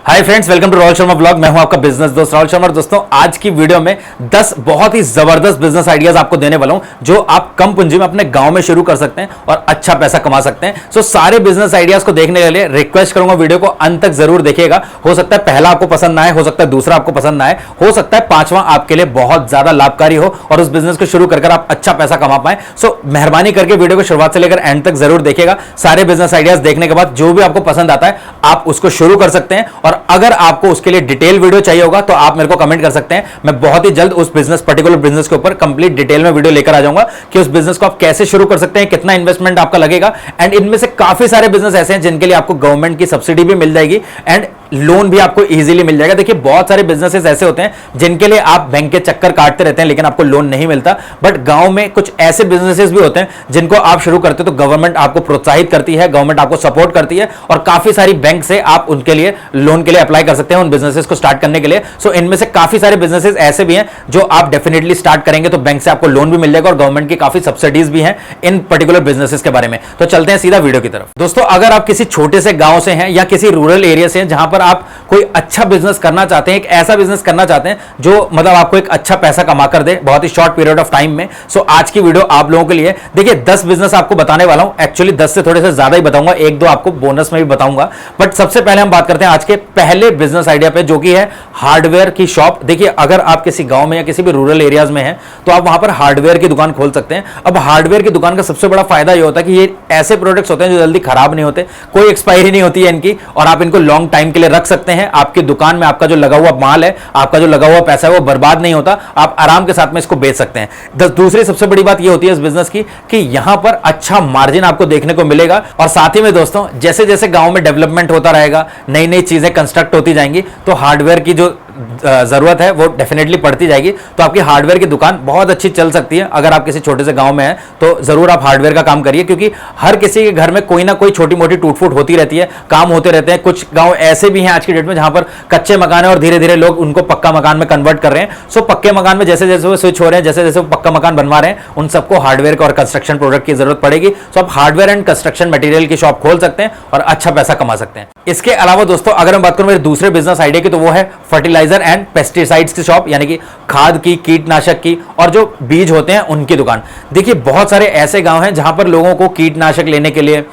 Hi friends, welcome to Rahul Sharma blog. मैं हूं आपका बिजनेस दोस्त राहुल शर्मा। दोस्तों, आज की वीडियो में 10 बहुत ही जबरदस्त बिजनेस आइडियाज आपको देने वाला हूं जो आप कम पूंजी में अपने गांव में शुरू कर सकते हैं और अच्छा पैसा कमा सकते हैं। सो सारे बिजनेस आइडियाज को देखने के लिए रिक्वेस्ट करूंगा वीडियो को अंत तक जरूर देखिएगा। हो सकता है पहला आपको पसंद ना आए, हो सकता है दूसरा आपको पसंद ना आए, हो सकता है पांचवा आपके लिए बहुत ज्यादा लाभकारी हो और उस बिजनेस को शुरू कर आप अच्छा पैसा कमा पाए। सो मेहरबानी करके वीडियो को शुरुआत से लेकर एंड तक जरूर देखिएगा। सारे बिजनेस आइडियाज देखने के बाद जो भी आपको पसंद आता है आप उसको शुरू कर सकते हैं। और अगर आपको उसके लिए डिटेल वीडियो चाहिए होगा तो आप मेरे को कमेंट कर सकते हैं। मैं बहुत ही जल्द उस पर्टिकुलर बिजनेस के ऊपर कंप्लीट डिटेल में वीडियो लेकर आ जाऊंगा कि उस बिजनेस को आप कैसे शुरू कर सकते हैं, कितना इन्वेस्टमेंट आपका लगेगा। एंड इनमें से काफी सारे बिजनेस ऐसे हैं जिनके लिए आपको गवर्नमेंट की सब्सिडी भी मिल जाएगी एंड लोन भी आपको इजीली मिल जाएगा। देखिए, बहुत सारे बिजनेसेस ऐसे होते हैं जिनके लिए आप बैंक के चक्कर काटते रहते हैं लेकिन आपको लोन नहीं मिलता। बट गांव में कुछ ऐसे बिजनेसेस भी होते हैं जिनको आप शुरू करते हो तो गवर्नमेंट आपको प्रोत्साहित करती है, गवर्नमेंट आपको सपोर्ट करती है और काफी सारी बैंक से आप उनके लिए लोन के लिए अप्लाई कर सकते हैं उन बिजनेसेस को स्टार्ट करने के लिए। सो इनमें से काफी सारे बिजनेसेस ऐसे भी हैं जो आप डेफिनेटली स्टार्ट करेंगे तो बैंक से आपको लोन भी मिल जाएगा और गवर्नमेंट की काफी सब्सिडीज भी हैं इन पर्टिकुलर बिजनेसेस के बारे में। तो चलते हैं सीधा वीडियो की तरफ। दोस्तों, अगर आप किसी छोटे से गांव से हैं या किसी रूरल एरिया से हैं जहां पर आप कोई अच्छा बिजनेस करना चाहते हैं, एक ऐसा बिजनेस करना चाहते हैं जो मतलब आपको एक अच्छा पैसा कमा कर दे बहुत ही शॉर्ट पीरियड ऑफ टाइम में, सो आज की वीडियो आप लोगों के लिए। देखिए, 10 बिजनेस आपको बताने वाला हूं। एक्चुअली 10 से थोड़े से ज्यादा ही बताऊंगा, एक दो आपको बोनस में भी बताऊंगा। बट सबसे पहले हम बात करते हैं आज के पहले बिजनेस आइडिया पे, जो कि है हार्डवेयर की शॉप। देखिए, अगर आप किसी गांव में या किसी भी रूरल एरियाज में हैं तो आप वहां पर हार्डवेयर की दुकान खोल सकते हैं। अब हार्डवेयर की दुकान का सबसे बड़ा फायदा यह होता है कि ये ऐसे प्रोडक्ट्स होते हैं जो जल्दी खराब नहीं होते, कोई एक्सपायरी नहीं होती है इनकी और आप इनको लॉन्ग टाइम के लिए रख सकते हैं। आपकी दुकान में आपका जो लगा हुआ माल है, आपका जो लगा हुआ पैसा है वो बर्बाद नहीं होता, आप आराम के साथ में इसको बेच सकते हैं। दूसरी सबसे बड़ी बात ये होती है इस बिजनेस की कि यहां पर अच्छा मार्जिन आपको देखने को मिलेगा। और साथ ही में दोस्तों, जैसे जैसे गांव में डेवलपमेंट होता रहेगा, नई नई चीजें कंस्ट्रक्ट होती जाएंगी तो हार्डवेयर की जो जरूरत है वो डेफिनेटली पड़ती जाएगी। तो आपकी हार्डवेयर की दुकान बहुत अच्छी चल सकती है। अगर आप किसी छोटे से गांव में हैं तो जरूर आप हार्डवेयर का काम करिए, क्योंकि हर किसी के घर में कोई ना कोई छोटी मोटी टूट फूट होती रहती है, काम होते रहते हैं। कुछ गांव ऐसे भी हैं आज की डेट में जहां पर कच्चे मकान है और धीरे धीरे लोग उनको पक्का मकान में कन्वर्ट कर रहे हैं। सो पक्के मकान में जैसे जैसे वो स्विच हो रहे हैं, जैसे जैसे वो पक्का मकान बनवा रहे हैं, उन सबको हार्डवेयर और कंस्ट्रक्शन प्रोडक्ट की जरूरत पड़ेगी। सो आप हार्डवेयर एंड कंस्ट्रक्शन मटेरियल की शॉप खोल सकते हैं और अच्छा पैसा कमा सकते हैं। इसके अलावा दोस्तों, अगर मैं बात करूं मेरे दूसरे बिजनेस आइडिया की, तो वो है फर्टिलाइजर एंड पेस्टिसाइड्स की शॉप, यानी कि खाद की, कीटनाशक की और जो बीज होते हैं उनकी दुकान। देखिए, बहुत सारे ऐसे गांव हैं जहां पर लोगों को कीटनाशक लेने के लिए,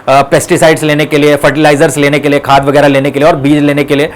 पेस्टिसाइड्स लेने के लिए, फर्टिलाइजर्स लेने के लिए, खाद वगैरह लेने के लिए और बीज लेने के लिए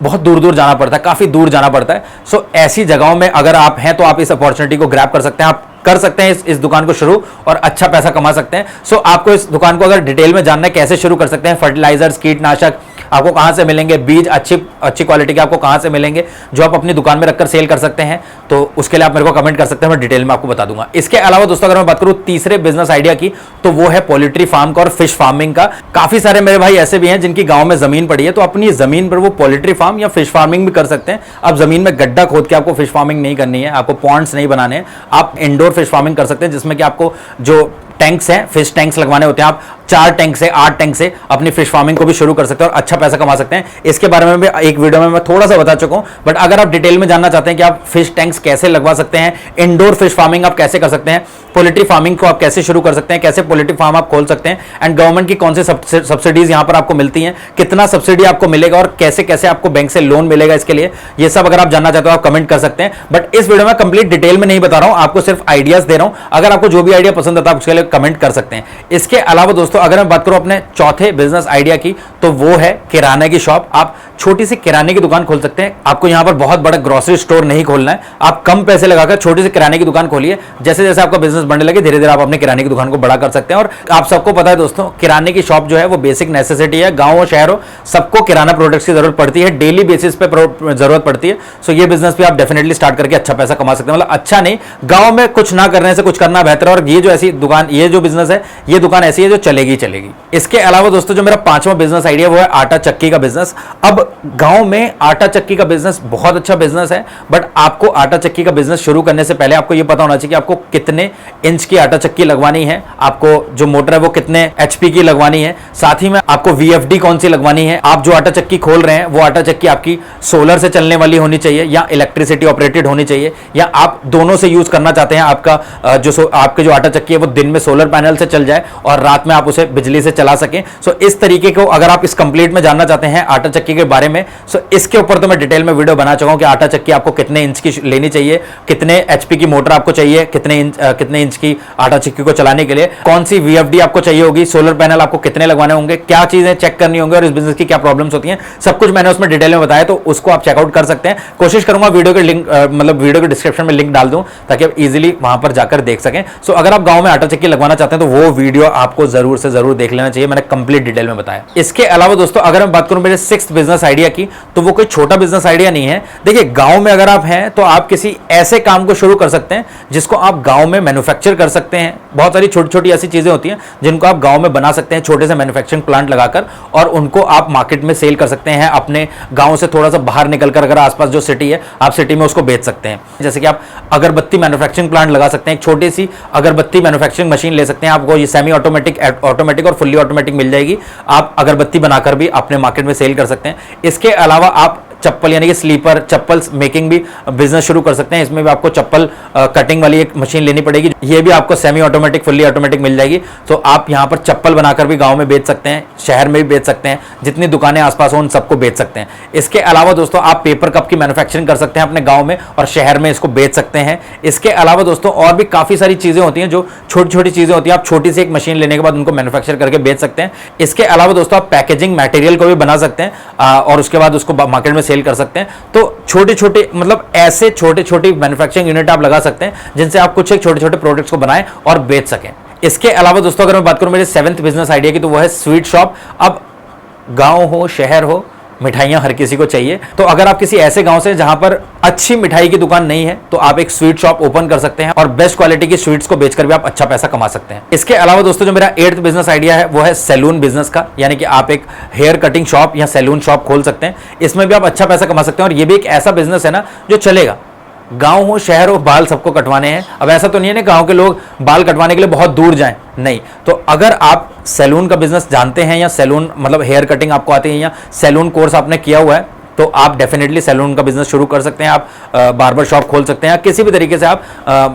बहुत दूर दूर जाना पड़ता है, काफी दूर जाना पड़ता है। सो ऐसी जगहों में अगर आप हैं तो आप इस अपॉर्चुनिटी को ग्रैब कर सकते हैं। आप कर सकते हैं इस दुकान को शुरू और अच्छा पैसा कमा सकते हैं। सो आपको इस दुकान को अगर डिटेल में जानना है कैसे शुरू कर सकते हैं, फर्टिलाइजर्स, कीटनाशक आपको कहां से मिलेंगे, बीज अच्छी क्वालिटी के आपको कहां से मिलेंगे जो आप अपनी दुकान में रखकर सेल कर सकते हैं, तो उसके लिए आप मेरे को कमेंट कर सकते हैं, मैं डिटेल में आपको बता दूंगा। इसके अलावा दोस्तों, अगर मैं बात करूं तीसरे बिजनेस आइडिया की, तो वो है पोल्ट्री फार्म का और फिश फार्मिंग का। काफी सारे मेरे भाई ऐसे भी हैं जिनकी गांव में जमीन पड़ी है, तो अपनी जमीन पर वो पोल्ट्री फार्म या फिश फार्मिंग भी कर सकते हैं। अब जमीन में गड्ढा खोद के आपको फिश फार्मिंग नहीं करनी है, आपको पॉन्ड्स नहीं बनाने हैं, आप इंडोर फिश फार्मिंग कर सकते हैं जिसमें कि आपको जो टैंक्स हैं, फिश टैंक्स लगवाने होते हैं। आप 4 टैंक से 8 टैंक से अपनी फिश फार्मिंग को भी शुरू कर सकते हैं और अच्छा पैसा कमा सकते हैं। इसके बारे में भी एक वीडियो में मैं थोड़ा सा बता चुका हूं, बट अगर आप डिटेल में जानना चाहते हैं कि आप फिश टैंक्स कैसे लगवा सकते हैं, इंडोर फिश फार्मिंग आप कैसे कर सकते हैं, पोल्ट्री फार्मिंग को आप कैसे शुरू कर सकते हैं, कैसे पोल्ट्री फार्म आप खोल सकते हैं एंड गवर्नमेंट की कौन से सब्सिडीज यहां पर आपको मिलती हैं, कितना सब्सिडी आपको मिलेगा और कैसे कैसे आपको बैंक से लोन मिलेगा, इसके लिए ये सब अगर आप जानना चाहते हो आप कमेंट कर सकते हैं। बट इस वीडियो में कंप्लीट डिटेल में नहीं बता रहा हूं, आपको सिर्फ आइडियाज दे रहा हूं। अगर आपको जो भी आइडिया पसंद आता है उसके लिए कमेंट कर सकते हैं। इसके अलावा दोस्तों, अगर मैं बात करूं अपने चौथे बिजनेस आइडिया की, तो वो है किराने की शॉप। आप छोटी सी किराने की दुकान खोल सकते हैं। आपको यहां पर बहुत बड़ा ग्रोसरी स्टोर नहीं खोलना है, आप कम पैसे लगाकर छोटी सी किराने की दुकान खोलिए। जैसे जैसे आपका बिजनेस बढ़ने लगे धीरे धीरे आप अपने किराने की दुकान को बड़ा कर सकते हैं। और आप सबको पता है दोस्तों, किराने की शॉप जो है वो बेसिक नेसेसिटी है। गांव और शहरों सबको किराना प्रोडक्ट्स की जरूरत पड़ती है, डेली बेसिस पे जरूरत पड़ती है। सो ये बिजनेस भी आप डेफिनेटली स्टार्ट करके अच्छा पैसा कमा सकते हैं। मतलब अच्छा नहीं, गांव में कुछ ना करने से कुछ करना बेहतर है। और ये जो ऐसी दुकान, ये जो बिजनेस है, ये दुकान ऐसी है जो चलेगी चलेगी। इसके अलावा दोस्तों, जो मेरा पांचवा बिजनेस आइडिया वो है आटा चक्की का बिजनेस। अब गांव में आटा चक्की का बिजनेस बहुत अच्छा बिजनेस है, बट आपको आटा चक्की का बिजनेस शुरू करने से पहले आपको यह पता होना चाहिए कि आपको कितने इंच की आटा चक्की लगवानी है, आपको जो मोटर है वो कितने एचपी की लगवानी है, साथ ही में आपको वीएफडी कौन सी लगवानी है। आप जो आटा चक्की खोल रहे हैं वो आटा चक्की आपकी सोलर से चलने वाली होनी चाहिए या इलेक्ट्रिसिटी ऑपरेटेड होनी चाहिए, या आप दोनों से यूज करना चाहते हैं। आपका आपके जो आटा चक्की है वो दिन में सोलर पैनल से चल जाए और रात में आप उसे बिजली से चला सकें। सो इस तरीके को अगर आप आप इस कंप्लीट में जानना चाहते हैं आटा चक्की के बारे में, सो इसके ऊपर तो मैं डिटेल में वीडियो बना चुका हूं कि आटा चक्की आपको कितने इंच की लेनी चाहिए, कितने एचपी की मोटर आपको चाहिए, कितने इंच की आटा चक्की को चलाने के लिए, कौन सी वीएफडी आपको चाहिए होगी, सोलर पैनल आपको कितने लगवाने होंगे, क्या चीजें चेक करनी होंगी और इस बिजनेस की क्या प्रॉब्लम्स होती हैं, सब कुछ मैंने उसमें डिटेल में बताया, तो उसको आप चेकआउट कर सकते हैं। कोशिश करूंगा वीडियो के लिंक मतलब वीडियो के डिस्क्रिप्शन में लिंक डाल दूं ताकि आप इजीली वहां पर जाकर देख सकें। सो अगर आप गांव में आटा चक्की लगवाना चाहते हैं तो वो वीडियो आपको जरूर से जरूर देख लेना चाहिए, मैंने कंप्लीट डिटेल में बताया। इसके अलावा दोस्तों अगर मैं बात करूं मेरे 6th बिजनेस आइडिया की, तो वो कोई छोटा बिजनेस आइडिया नहीं है। देखिए, गांव में अगर आप हैं तो आप किसी ऐसे काम को शुरू कर सकते हैं जिसको आप गांव में मैन्युफैक्चर कर सकते हैं। बहुत सारी छोटी छोटी ऐसी चीजें होती हैं जिनको आप गांव में बना सकते हैं, छोटे से मैन्युफैक्चरिंग प्लांट लगाकर, और उनको आप मार्केट में सेल कर सकते हैं। अपने गांव से थोड़ा सा बाहर निकलकर अगर आसपास जो सिटी है, आप सिटी में उसको बेच सकते हैं। जैसे कि आप अगरबत्ती मैन्युफैक्चरिंग प्लांट लगा सकते हैं, एक छोटी सी अगरबत्ती मैन्युफैक्चरिंग मशीन ले सकते हैं। आपको ये सेमी ऑटोमेटिक और फुल्ली ऑटोमेटिक मिल जाएगी। आप अगरबत्ती बनाकर भी अपने मार्केट में सेल कर सकते हैं। इसके अलावा आप चप्पल यानी कि स्लीपर चप्पल मेकिंग भी बिजनेस शुरू कर सकते हैं। इसमें भी आपको चप्पल कटिंग वाली एक मशीन लेनी पड़ेगी, ये भी आपको सेमी ऑटोमेटिक फुल्ली ऑटोमेटिक मिल जाएगी। तो आप यहां पर चप्पल बनाकर भी गांव में बेच सकते हैं, शहर में भी बेच सकते हैं, जितनी दुकानें आसपास हो उन सबको बेच सकते हैं। इसके अलावा दोस्तों आप पेपर कप की मैन्युफैक्चरिंग कर सकते हैं अपने गांव में और शहर में इसको बेच सकते हैं। इसके अलावा दोस्तों और भी काफी सारी चीजें होती हैं जो छोटी छोटी चीजें होती हैं, आप छोटी सी एक मशीन लेने के बाद उनको मैन्युफैक्चर करके बेच सकते हैं। इसके अलावा दोस्तों आप पैकेजिंग मटेरियल को भी बना सकते हैं और उसके बाद उसको मार्केट में सेल कर सकते हैं। तो छोटे छोटे मतलब ऐसे छोटे छोटे मैन्युफैक्चरिंग यूनिट आप लगा सकते हैं जिनसे आप कुछ एक छोटे छोटे प्रोडक्ट्स को बनाएं और बेच सकें। इसके अलावा दोस्तों अगर मैं बात करूं मेरे 7th बिजनेस आइडिया की, तो वो है स्वीट शॉप। अब गांव हो शहर हो, मिठाइयां हर किसी को चाहिए। तो अगर आप किसी ऐसे गांव से जहां पर अच्छी मिठाई की दुकान नहीं है, तो आप एक स्वीट शॉप ओपन कर सकते हैं और बेस्ट क्वालिटी की स्वीट्स को बेचकर भी आप अच्छा पैसा कमा सकते हैं। इसके अलावा दोस्तों जो मेरा 8th बिजनेस आइडिया है वो है सैलून बिजनेस का, यानी कि आप एक हेयर कटिंग शॉप या सैलून शॉप खोल सकते हैं। इसमें भी आप अच्छा पैसा कमा सकते हैं और ये भी एक ऐसा बिजनेस है ना जो चलेगा। गांव हो शहर हो, बाल सबको कटवाने हैं। अब ऐसा तो नहीं है ना गांव के लोग बाल कटवाने के लिए बहुत दूर जाएं, नहीं। तो अगर आप सैलून का बिजनेस जानते हैं या सैलून मतलब हेयर कटिंग आपको आती है या सैलून कोर्स आपने किया हुआ है, तो आप डेफिनेटली सैलून का बिजनेस शुरू कर सकते हैं। आप बार्बर शॉप खोल सकते हैं या किसी भी तरीके से आप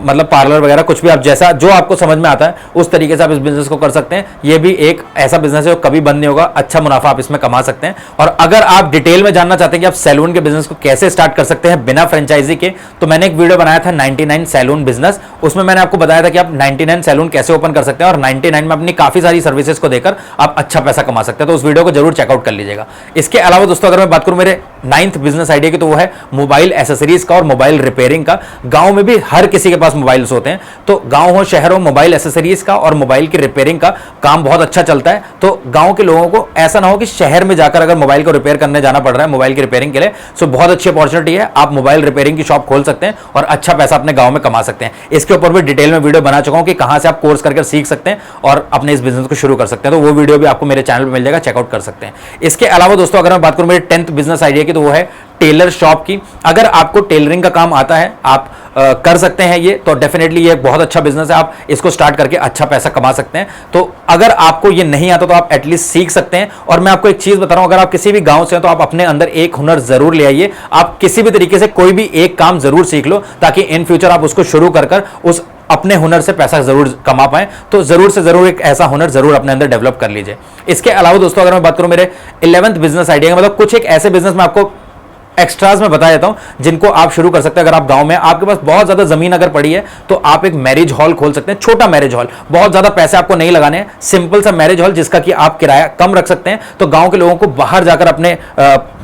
मतलब पार्लर वगैरह कुछ भी आप जैसा जो आपको समझ में आता है उस तरीके से आप इस बिजनेस को कर सकते हैं। ये भी एक ऐसा बिजनेस है जो कभी बंद नहीं होगा, अच्छा मुनाफा आप इसमें कमा सकते हैं। और अगर आप डिटेल में जानना चाहते हैं कि आप सैलून के बिजनेस को कैसे स्टार्ट कर सकते हैं बिना फ्रेंचाइजी के, तो मैंने एक वीडियो बनाया था 99 सैलून बिजनेस। उसमें मैंने आपको बताया था कि आप 99 सैलून कैसे ओपन कर सकते हैं और 99 में अपनी काफी सारी सर्विसेज को देकर आप अच्छा पैसा कमा सकते हैं। तो उस वीडियो को जरूर चेकआउट कर लीजिएगा। इसके अलावा दोस्तों अगर मैं बात करूं मेरे 9th बिजनेस आइडिया की, तो वो है मोबाइल एसेसरीज का और मोबाइल रिपेयरिंग का। गांव में भी हर किसी के पास मोबाइल्स होते हैं, तो गांव हो शहर हो, मोबाइल एसेसरीज का और मोबाइल की रिपेयरिंग का काम बहुत अच्छा चलता है। तो गांव के लोगों को ऐसा ना हो कि शहर में जाकर अगर मोबाइल को रिपेयर करने जाना पड़ रहा है मोबाइल की रिपेयरिंग के लिए, सो बहुत अच्छी अपॉर्चुनिटी है। आप मोबाइल रिपेयरिंग की शॉप खोल सकते हैं और अच्छा पैसा अपने गांव में कमा सकते हैं। इसके ऊपर भी डिटेल में वीडियो बना चुका हूं कि कहां से आप कोर्स करके सीख सकते हैं और अपने इस बिजनेस को शुरू कर सकते हैं। तो वो वीडियो भी आपको मेरे चैनल पर मिल जाएगा, चेकआउट कर सकते हैं। इसके अलावा दोस्तों अगर मैं बात करूं मेरे 10th बिजनेस आइडिया की, तो वो है टेलर शॉप की। अगर आपको टेलरिंग का काम आता है, आप कर सकते हैं ये, तो डेफिनेटली ये एक बहुत अच्छा बिजनेस है। आप इसको स्टार्ट करके अच्छा पैसा कमा सकते हैं। तो अगर आपको ये नहीं आता तो आप एटलीस्ट सीख सकते हैं। और मैं आपको एक चीज बता रहा हूं, अगर आप किसी भी गांव से हैं तो आप अपने अंदर एक हुनर जरूर ले आइए। आप किसी भी तरीके से कोई भी एक काम जरूर सीख लो ताकि इन फ्यूचर आप उसको शुरू कर उस अपने हुनर से पैसा जरूर कमा पाएं। तो जरूर से जरूर एक ऐसा हुनर जरूर अपने अंदर डेवलप कर लीजिए। इसके अलावा दोस्तों अगर मैं बात करूं मेरे 11th बिजनेस आइडिया, मतलब कुछ एक ऐसे बिजनेस में आपको एक्स्ट्राज में बता देता हूं जिनको आप शुरू कर सकते हैं। अगर आप गांव में आपके पास बहुत ज्यादा जमीन अगर पड़ी है तो आप एक मैरिज हॉल खोल सकते हैं, छोटा मैरिज हॉल। बहुत ज्यादा पैसे आपको नहीं लगाने हैं, सिंपल सा मैरिज हॉल जिसका कि आप किराया कम रख सकते हैं। तो गांव के लोगों को बाहर जाकर अपने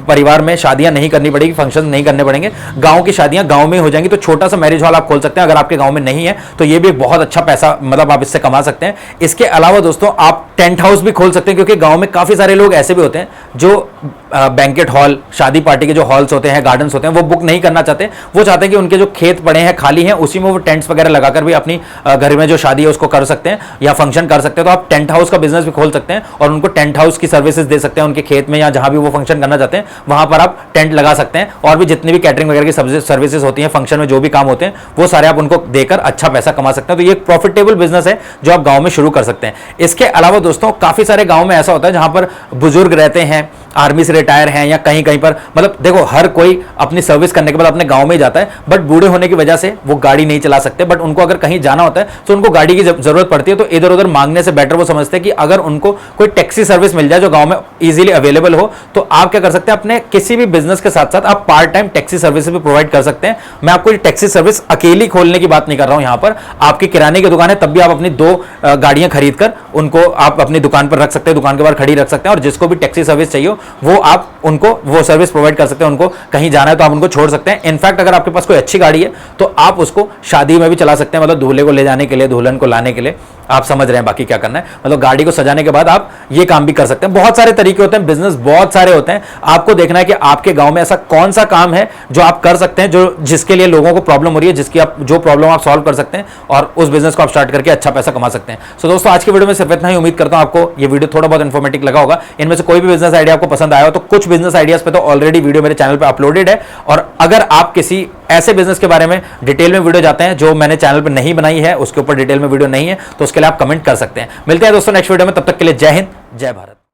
परिवार में शादियां नहीं करनी पड़ेगी, फंक्शन नहीं करने पड़ेंगे, गांव की शादियां गांव में ही हो जाएंगी। तो छोटा सा मैरिज हॉल आप खोल सकते हैं। अगर आपके गांव में नहीं है तो ये भी एक बहुत अच्छा पैसा मतलब आप इससे कमा सकते हैं। इसके अलावा दोस्तों आप टेंट हाउस भी खोल सकते हैं, क्योंकि गांव में काफी सारे लोग ऐसे भी होते हैं जो बैंकेट हॉल, शादी पार्टी के जो हॉल्स होते हैं, गार्डन्स होते हैं, वो बुक नहीं करना चाहते। वो चाहते हैं कि उनके जो खेत पड़े हैं खाली हैं उसी में वो टेंट्स वगैरह लगाकर भी अपनी घर में जो शादी है उसको कर सकते हैं या फंक्शन कर सकते हैं। तो आप टेंट हाउस का बिजनेस भी खोल सकते हैं और उनको टेंट हाउस की सर्विसेज दे सकते हैं। उनके खेत में या जहां भी वो फंक्शन करना चाहते हैं वहां पर आप टेंट लगा सकते हैं। और भी जितनी भी कैटरिंग वगैरह की सर्विसेज होती हैं, फंक्शन में जो भी काम होते हैं, वो सारे आप उनको देकर अच्छा पैसा कमा सकते हैं। तो ये एक प्रॉफिटेबल बिजनेस है जो आप गांव में शुरू कर सकते हैं। इसके अलावा दोस्तों काफी सारे गांव में ऐसा होता है जहां पर बुजुर्ग रहते हैं, हैं, आर्मी से रिटायर हैं या कहीं कहीं पर, मतलब देखो हर कोई अपनी सर्विस करने के बाद अपने गांव में ही जाता है, बट बूढ़े होने की वजह से वो गाड़ी नहीं चला सकते, बट उनको अगर कहीं जाना होता है तो उनको गाड़ी की जरूरत पड़ती है। तो इधर उधर मांगने से बेटर वो समझते हैं कि अगर उनको कोई टैक्सी सर्विस मिल जाए जो गांव में इजीली अवेलेबल हो, तो आप क्या कर सकते हैं, अपने किसी भी बिजनेस के साथ साथ आप पार्ट टाइम टैक्सी सर्विस भी प्रोवाइड कर सकते हैं। मैं आपको ये टैक्सी सर्विस अकेली खोलने की बात नहीं कर रहा हूं, यहां पर आपकी किराने की दुकान है तब भी आप अपनी 2 गाड़ियां खरीद कर उनको आप अपनी दुकान पर रख सकते हैं, दुकान के बाहर खड़ी रख सकते हैं, और जिसको भी टैक्सी सर्विस चाहिए वो आप उनको वो सर्विस प्रोवाइड कर सकते हैं। उनको कहीं जाना है तो आप उनको छोड़ सकते हैं। इनफैक्ट अगर आपके पास कोई अच्छी गाड़ी है तो आप उसको शादी में भी चला सकते हैं, मतलब दूल्हे को ले जाने के लिए, दुल्हन को लाने के लिए, आप समझ रहे हैं बाकी क्या करना है, मतलब गाड़ी को सजाने के बाद आप ये काम भी कर सकते हैं। बहुत सारे तरीके होते हैं, बिजनेस बहुत सारे होते हैं। आपको देखना है कि आपके गांव में ऐसा कौन सा काम है जो आप कर सकते हैं, जो जिसके लिए लोगों को प्रॉब्लम हो रही है, जिसकी आप जो प्रॉब्लम आप सॉल्व कर सकते हैं, और उस बिजनेस को आप स्टार्ट करके अच्छा पैसा कमा सकते हैं। सो दोस्तों, आज की वीडियो में सिर्फ इतना ही। उम्मीद करता हूं आपको ये वीडियो थोड़ा बहुत इन्फॉर्मेटिव लगा होगा। इनमें से कोई भी बिजनेस आइडिया आपको पसंद आया हो तो कुछ बिजनेस आइडियाज पे तो ऑलरेडी वीडियो मेरे चैनल पे अपलोडेड है, और अगर आप किसी ऐसे बिजनेस के बारे में डिटेल में वीडियो चाहते हैं जो मैंने चैनल पे नहीं बनाई है, उसके ऊपर डिटेल में वीडियो नहीं है, तो उसके लिए आप कमेंट कर सकते हैं। मिलते हैं दोस्तों नेक्स्ट वीडियो में, तब तक के लिए जय हिंद, जय भारत।